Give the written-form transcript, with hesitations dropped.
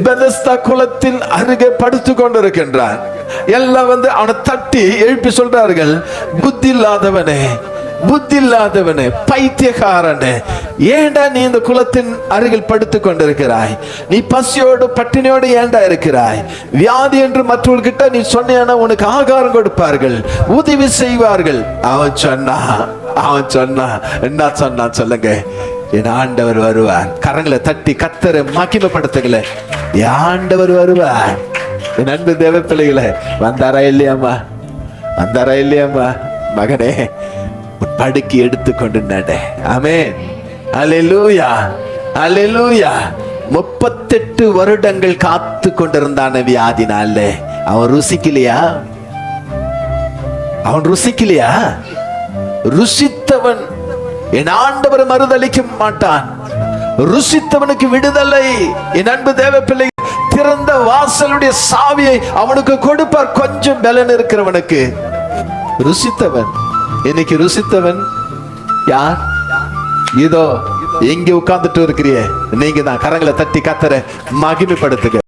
Bethesda குளத்தின் அருகே படுத்து கொண்டிருக்கின்றான். எல்லாம் அவனை தட்டி எழுப்பி சொல்றார்கள், புத்தி இல்லாதவனே, புத்தி இல்லாதவனே, பைத்தியக்காரனே, ஏண்டா நீ இந்த குளத்தின் அருகில் படுத்து கொண்டிருக்கிறாய்? நீ பசியோடு பட்டினியோடு ஏண்டா இருக்கிறாய்? வியாதி என்று மற்றவர்கிட்ட நீ சொன்ன உனக்கு ஆகாரம் கொடுப்பார்கள், உதவி செய்வார்கள். அவன் சொன்னா என்ன சொன்னா சொல்லுங்க? என் ஆண்டவர் வருவார். கரங்களை தட்டி கத்தரை மகிமைப்படுத்துங்களே. என் ஆண்டவர் வருவார். என் அன்பு தேவ பிள்ளைகளே, வந்தாரா இல்லையாமா? வந்தாரா இல்லையாமா? மகனே, படுக்கி எடுத்துக்கொண்டு நட. ஆமென், அல்லேலூயா, அல்லேலூயா. 38 வருடங்கள் காத்து கொண்டிருந்தான வியாதினால. அவன் ருசிக்கலையா? அவன் ருசிக்கலையா? ருசித்தவன் என் ஆண்டவர் மறுதளிக்க மாட்டான். ருசித்தவனுக்கு விடுதலை. என் அன்பு தேவ பிள்ளை, திறந்த வாசலுடைய சாவியை அவனுக்கு கொடுப்பார். கொஞ்சம் பலன் இருக்கிறவனுக்கு. ருசித்தவன், இன்னைக்கு ருசித்தவன் யார்? இதோ எங்க உட்கார்ந்துட்டு இருக்கிறியே, நீங்க தான். கரங்களை தட்டி கத்தரை மகிமைப்படுத்துங்க.